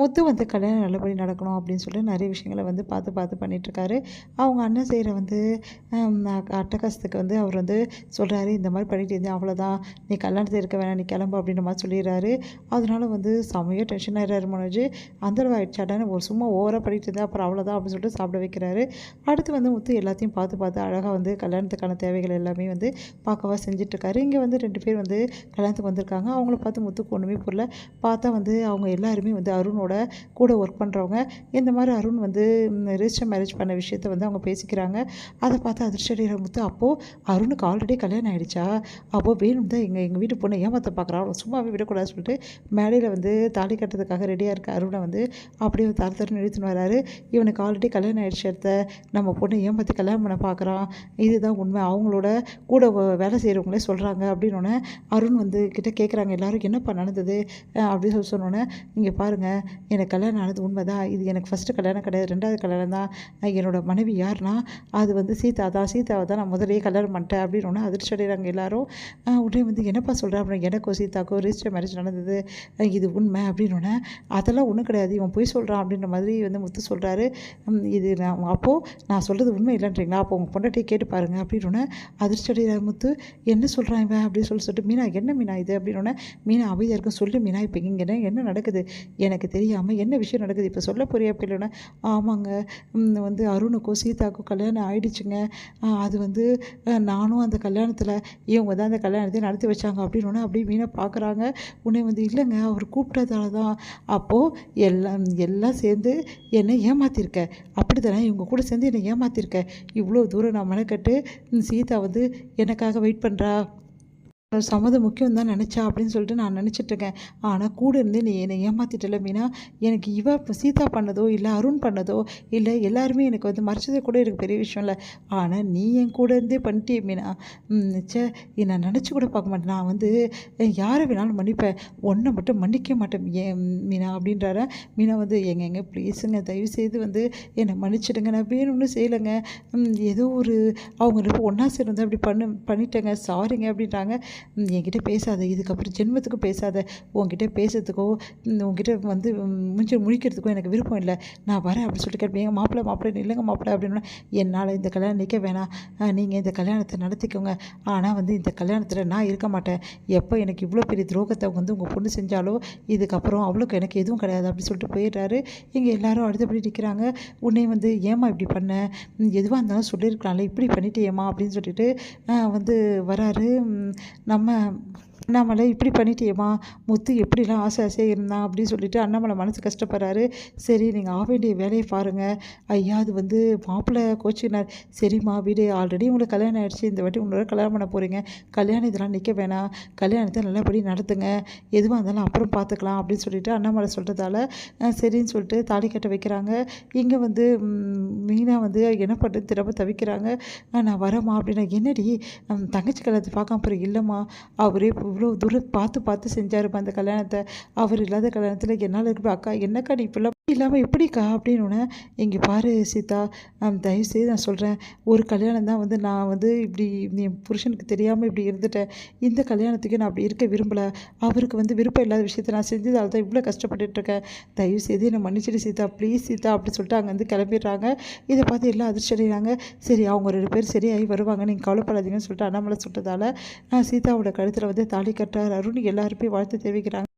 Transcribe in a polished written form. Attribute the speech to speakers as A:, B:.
A: முத்து வந்து கல்யாணம் நல்லபடி நடக்கணும் அப்படின்னு சொல்லி நிறைய விஷயங்களை வந்து பார்த்து பார்த்து பண்ணிகிட்ருக்காரு. அவங்க அண்ணன் செய்கிற வந்து அட்டகாசத்துக்கு வந்து அவர் வந்து சொல்கிறாரு, இந்த மாதிரி பண்ணிட்டு இருந்தேன், அவ்வளோதான், நீ கல்யாணத்தை இருக்க வேணாம், நீ கிளம்பு அப்படின்ற மாதிரி சொல்லிடுறாரு. அதனால வந்து செமையாக டென்ஷன் ஆகிடுறாரு மனோஜ். அந்தளவு ஆகிடுச்சாடான்னு ஒரு சும்மா ஓவராக பண்ணிட்டு இருந்தேன், அப்புறம் அவ்வளோதான் அப்படின்னு சொல்லிட்டு சாப்பிட வைக்கிறாரு. அடுத்து வந்து முத்து எல்லாத்தையும் பார்த்து பார்த்து அழகாக வந்து கல்யாணத்துக்கான தேவைகள் எல்லாமே வந்து பார்க்கவா செஞ்சிட்ருக்காரு. இங்கே வந்து 2 பேர் வந்து கல்யாணத்துக்கு வந்திருக்காங்க. அவங்கள பார்த்து முத்துக்கு ஒன்றுமே புரியல. பார்த்தா வந்து அவங்க எல்லாருமே வந்து அருணோட கூட ஒர்க் பண்ணுறவங்க. இந்த மாதிரி அருண் வந்து ரிஜிஸ்டர் மேரேஜ் பண்ண விஷயத்த வந்து அவங்க பேசிக்கிறாங்க. அதை பார்த்து அதிர்ச்சி அடைகிற முத்து, அப்போது அருணுக்கு ஆல்ரெடி கல்யாணம் ஆகிடுச்சா? அப்போது வேணும் தான் எங்கள் வீட்டு பொண்ணை ஏமாற்ற பார்க்குறான், அவன் சும்மாவே விடக்கூடாதுன்னு சொல்லிட்டு மேடையில் வந்து தாலி கட்டுறதுக்காக ரெடியாக இருக்க அருணை வந்து அப்படியே தர தரன்னு இழுத்துன்னு வராரு. இவனுக்கு ஆல்ரெடி கல்யாணம் ஆகிடுச்சு, எடுத்த நம்ம பொண்ணை ஏமாற்றி கல்யாணம் பண்ண பார்க்குறான், இதுதான் உண்மை, அவங்களோட கூட வேலை செய்கிறவங்களே சொல்கிறாங்க அப்படின்னோடனே அருண் வந்து கிட்ட கேட்குறாங்க எல்லோரும், என்னப்பா நடந்தது அப்படின்னு சொல்லி சொன்னோன்னே, இங்கே பாருங்கள், எனக்கு கல்யாணம் ஆனது உண்மை தான், இது எனக்கு ஃபஸ்ட்டு கல்யாணம் கிடையாது, 2வது கல்யாணம் தான். என்னோடய மனைவி யாருன்னா அது வந்து சீதா தான், சீதாவை தான் நான் முதலையே கல்யாணம் பண்ணிட்டேன் அப்படின்னு அதிர்ச்சி அடைகிறாங்க எல்லாரும். உடனே வந்து என்னப்பா சொல்கிறேன் அப்படின்னு, எனக்கும் சீதாக்கும் ரிஜிஸ்டர் மேரேஜ் நடந்தது, இது உண்மை அப்படின்னோடனே, அதெல்லாம் ஒன்றும் கிடையாது, இவன் போய் சொல்கிறான் அப்படின்ற மாதிரி வந்து முத்து சொல்கிறாரு. இது நான் அப்போது நான் சொல்கிறது உண்மை இல்லைன்றீங்களா, அப்போ உங்கள் பொண்டாட்டியை கேட்டு பாருங்கள் அப்படின்னோடனே அதிர்ச்சி அடைகிறார் முத்து. என்ன சொல்கிறான் இவன் அப்படின்னு சொல்லிட்டு, மீனா என்ன மீனா இது அப்படின்னோடனே, மீனா அமைதியாக இருக்கும். சொல்லு மீனா, இப்போ இங்கே என்ன நடக்குது, எனக்கு தெரியாமல் என்ன விஷயம் நடக்குது, இப்போ சொல்ல போறியா அப்படின்னா, ஆமாங்க, வந்து அருணுக்கும் சீதாவுக்கும் கல்யாணம் ஆயிடுச்சுங்க, அது வந்து நானும் அந்த கல்யாணத்தில் இவங்க தான் அந்த கல்யாணத்தை நடத்தி வச்சாங்க அப்படின்னோடனே அப்படியே மீனை பார்க்குறாங்க. உடனே வந்து இல்லைங்க, அவர் கூப்பிட்டதால தான், அப்போது எல்லாம் சேர்ந்து என்னை ஏமாற்றிருக்க, அப்படி தானே, இவங்க கூட சேர்ந்து என்னை ஏமாற்றிருக்க, இவ்வளோ தூரம் நான் மெனக்கட்டு சீதா வந்து எனக்காக வெயிட் பண்ணுறா, சம்மதம் முக்கியம் தான் நினச்சா அப்படின்னு சொல்லிட்டு நான் நினச்சிட்ருக்கேன். ஆனால் கூட இருந்து நீ என்னை ஏமாற்றிட்டல மீனா, எனக்கு இப்போ சீதா பண்ணதோ இல்லை அருண் பண்ணதோ இல்லை எல்லாருமே எனக்கு வந்து மறைச்சது கூட எனக்கு பெரிய விஷயம் இல்லை, ஆனால் நீ என் கூட இருந்தே பண்ணிட்டே மீனா, சே, நான் நினச்சி கூட பார்க்க மாட்டேன், நான் வந்து யாரை வேணாலும் மன்னிப்பேன், ஒன்றை மட்டும் மன்னிக்க மாட்டேன் ஏன் மீனா அப்படின்றார. மீனா வந்து எங்க ப்ளீஸுங்க, தயவுசெய்து வந்து என்னை மன்னிச்சிடுங்க, நான் வேணும்னு செய்யலைங்க, ஏதோ ஒரு அவங்க ஒன்றா சேர்ந்து அப்படி பண்ணிட்டேங்க, சாரிங்க அப்படின்றாங்க. என்கிட்ட பேசாத, இதுக்கப்புறம் ஜென்மத்துக்கும் பேசாத, உங்ககிட்ட பேசுறதுக்கோ உங்ககிட்ட வந்து முழிக்கிறதுக்கோ எனக்கு விருப்பம் இல்லை, நான் வரேன் அப்படின்னு சொல்லிட்டு கேட்பேன். எங்கள் மாப்பிள்ளை இல்லைங்க மாப்பிள்ளை அப்படின்னா, என்னால் இந்த கல்யாணம் நிற்க வேணாம், நீங்கள் இந்த கல்யாணத்தை நடத்திக்கோங்க, ஆனால் வந்து இந்த கல்யாணத்தில் நான் இருக்க மாட்டேன், எப்போ எனக்கு இவ்வளோ பெரிய துரோகத்தை வந்து உங்கள் பொண்ணு செஞ்சாலோ இதுக்கப்புறம் அவளுக்கு எனக்கு எதுவும் கிடையாது அப்படின்னு சொல்லிட்டு போயிடுறாரு. இங்கே எல்லாரும் அடுத்தபடி நிற்கிறாங்க. உன்னை வந்து ஏமா இப்படி பண்ண, எதுவாக இருந்தாலும் சொல்லியிருக்கலாம்ல, இப்படி பண்ணிட்டு ஏமா அப்படின்னு சொல்லிட்டு வந்து வராரு. நம்ம அண்ணாமலை இப்படி பண்ணிட்டேம்மா, முத்து எப்படிலாம் ஆசையாக இருந்தான் அப்படின்னு சொல்லிட்டு அண்ணாமலை மனசு கஷ்டப்படுறாரு. சரி, நீங்கள் ஆக வேண்டிய வேலையை பாருங்கள், ஐயா அது வந்து மாப்பிள்ளை கோச்சினார், சரிம்மா வீடு ஆல்ரெடி உங்களுக்கு கல்யாணம் ஆகிடுச்சு, இந்த வாட்டி உங்களோட கல்யாணம் பண்ண போகிறீங்க, கல்யாணம் இதெல்லாம் நிற்க வேணாம், கல்யாணத்தை நல்லபடி நடத்துங்க, எதுவாக இருந்தாலும் அப்புறம் பார்த்துக்கலாம் அப்படின்னு சொல்லிட்டு அண்ணாமலை சொல்கிறதால சரின்னு சொல்லிட்டு தாலி கட்ட வைக்கிறாங்க. இங்கே வந்து மீனா வந்து என்ன பண்ணுறது திரும்ப தவிக்கிறாங்க. நான் வரேம்மா அப்படின்னா, என்னடி தங்கச்சி கல்யாணத்தை பார்க்காம போகிறேன், இல்லைம்மா அவரே இவ்வளோ தூரம் பார்த்து செஞ்சாருப்பா அந்த கல்யாணத்தை, அவர் இல்லாத கல்யாணத்தில் என்னால் இருக்க, அக்கா என்னக்கா நீ இப்படிலாம் இல்லாமல் எப்படிக்கா அப்படின்னோடனே, இங்கே பாரு சீதா, தயவுசெய்து நான் சொல்கிறேன், ஒரு கல்யாணம் தான் வந்து நான் வந்து இப்படி என் புருஷனுக்கு தெரியாமல் இப்படி இருந்துட்டேன், இந்த கல்யாணத்துக்கு நான் அப்படி இருக்க விரும்பலை, அவருக்கு வந்து விருப்பம் இல்லாத விஷயத்தை நான் செஞ்சதால் தான் இவ்வளோ கஷ்டப்பட்டுருக்கேன், தயவுசெய்து என்னை மன்னிச்சிடு சீதா, ப்ளீஸ் சீதா அப்படி சொல்லிட்டு அங்கேருந்து கிளம்பிடுறாங்க. இதை பார்த்து எல்லாம் அதிர்ச்சி அடைகிறாங்க. சரி, அவங்க 2 பேர் சரியாகி வருவாங்க, நீங்கள் கவலைப்படாதீங்கன்னு சொல்லிட்டு அண்ணாமலை சொல்கிறதால சீதாவோட கழுத்தில் வந்து தாலி கட்டுறார் அருண். எல்லாருமே வாழ்த்து தெரிவிக்கிறாங்க.